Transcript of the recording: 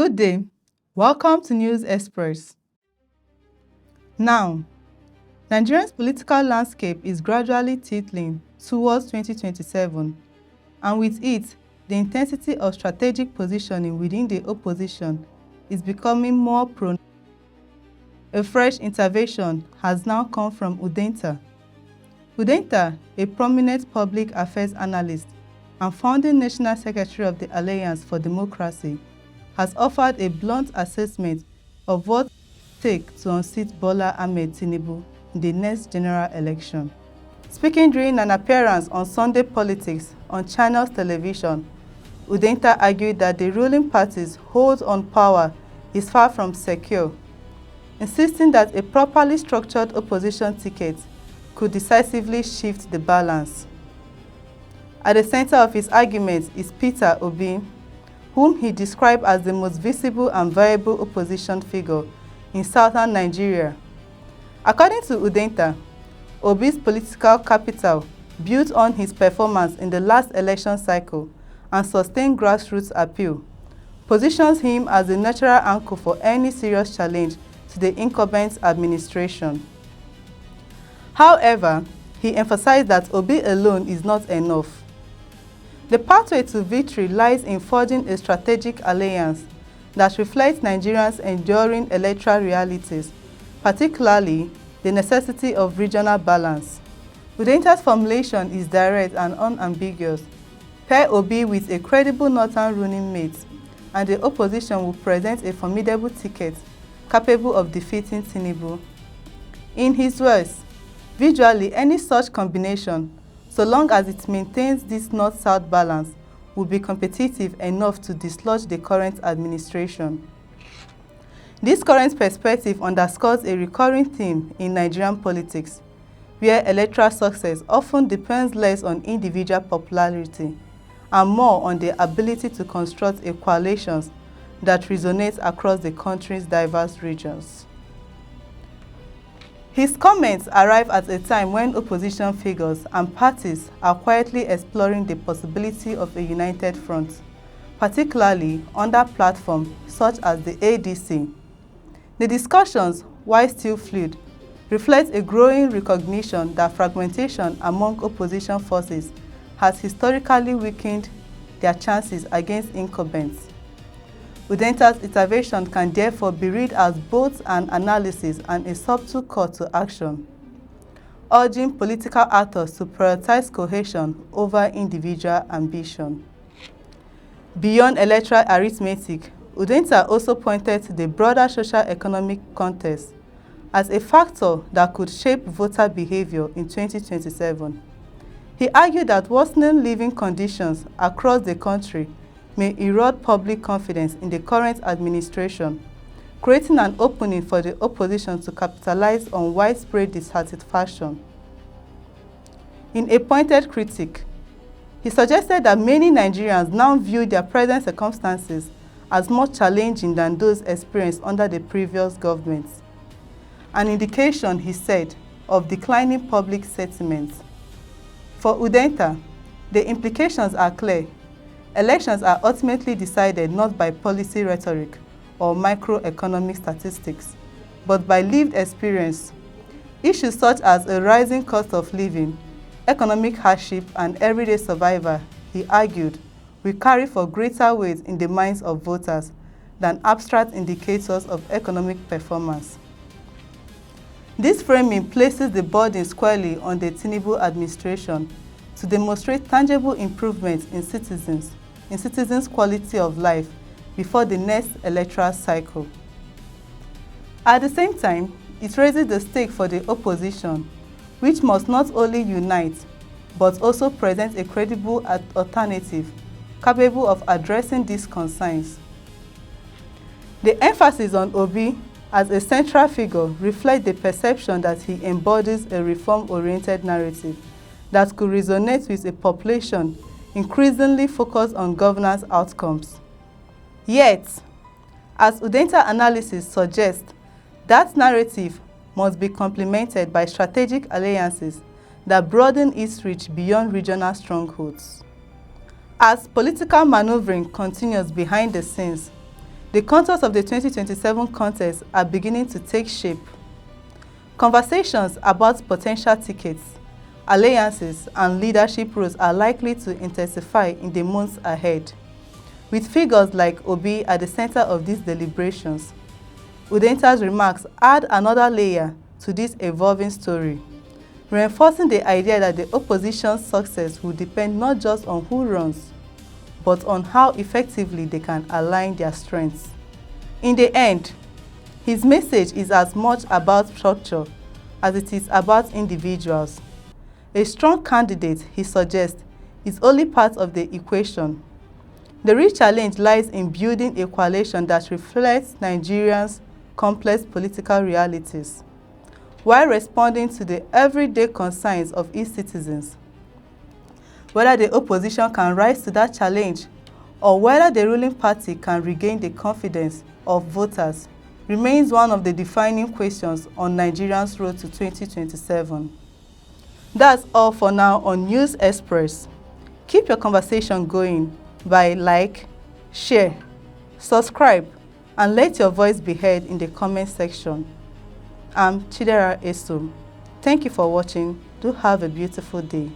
Good day. Welcome to News Express. Now, Nigeria's political landscape is gradually tilting towards 2027, and with it, the intensity of strategic positioning within the opposition is becoming more pronounced. A fresh intervention has now come from Udenta. Udenta, a prominent public affairs analyst and founding National Secretary of the Alliance for Democracy, has offered a blunt assessment of what it will take to unseat Bola Ahmed Tinubu in the next general election. Speaking during an appearance on Sunday Politics on Channels Television, Udenta argued that the ruling party's hold on power is far from secure, insisting that a properly structured opposition ticket could decisively shift the balance. At the center of his argument is Peter Obi, whom he described as the most visible and viable opposition figure in southern Nigeria. According to Udenta, Obi's political capital, built on his performance in the last election cycle and sustained grassroots appeal, positions him as the natural anchor for any serious challenge to the incumbent administration. However, he emphasized that Obi alone is not enough. The pathway to victory lies in forging a strategic alliance that reflects Nigerians' enduring electoral realities, particularly the necessity of regional balance. Udenta's formulation is direct and unambiguous. Pair Obi with a credible northern running mate, and the opposition will present a formidable ticket capable of defeating Tinubu. In his words, visually, any such combination, so long as it maintains this north-south balance, will be competitive enough to dislodge the current administration. This current perspective underscores a recurring theme in Nigerian politics, where electoral success often depends less on individual popularity and more on the ability to construct a coalition that resonates across the country's diverse regions. His comments arrive at a time when opposition figures and parties are quietly exploring the possibility of a united front, particularly under platforms such as the ADC. The discussions, while still fluid, reflect a growing recognition that fragmentation among opposition forces has historically weakened their chances against incumbents. Udenta's intervention can therefore be read as both an analysis and a subtle call to action, urging political actors to prioritize cohesion over individual ambition. Beyond electoral arithmetic, Udenta also pointed to the broader socio-economic context as a factor that could shape voter behavior in 2027. He argued that worsening living conditions across the country may erode public confidence in the current administration, creating an opening for the opposition to capitalize on widespread dissatisfaction. In a pointed critique, he suggested that many Nigerians now view their present circumstances as more challenging than those experienced under the previous governments, an indication, he said, of declining public sentiment. For Udenta, the implications are clear. Elections are ultimately decided not by policy rhetoric or microeconomic statistics, but by lived experience. Issues such as a rising cost of living, economic hardship, and everyday survival, he argued, will carry for greater weight in the minds of voters than abstract indicators of economic performance. This framing places the burden squarely on the Tinubu administration to demonstrate tangible improvements in citizens' quality of life before the next electoral cycle. At the same time, it raises the stake for the opposition, which must not only unite, but also present a credible alternative capable of addressing these concerns. The emphasis on Obi as a central figure reflects the perception that he embodies a reform-oriented narrative that could resonate with a population increasingly focused on governance outcomes. Yet, as Udenta analysis suggests, that narrative must be complemented by strategic alliances that broaden its reach beyond regional strongholds. As political maneuvering continues behind the scenes, The contours of the 2027 contest are beginning to take shape. Conversations about potential tickets, alliances, and leadership roles are likely to intensify in the months ahead, with figures like Obi at the center of these deliberations. Udenta's remarks add another layer to this evolving story, reinforcing the idea that the opposition's success will depend not just on who runs, but on how effectively they can align their strengths. In the end, his message is as much about structure as it is about individuals. A strong candidate, he suggests, is only part of the equation. The real challenge lies in building a coalition that reflects Nigerians' complex political realities, while responding to the everyday concerns of its citizens. Whether the opposition can rise to that challenge or whether the ruling party can regain the confidence of voters remains one of the defining questions on Nigerians' road to 2027. That's all for now on News Express. Keep your conversation going by like, share, subscribe, and let your voice be heard in the comment section. I'm Chidera Esom. Thank you for watching. Do have a beautiful day.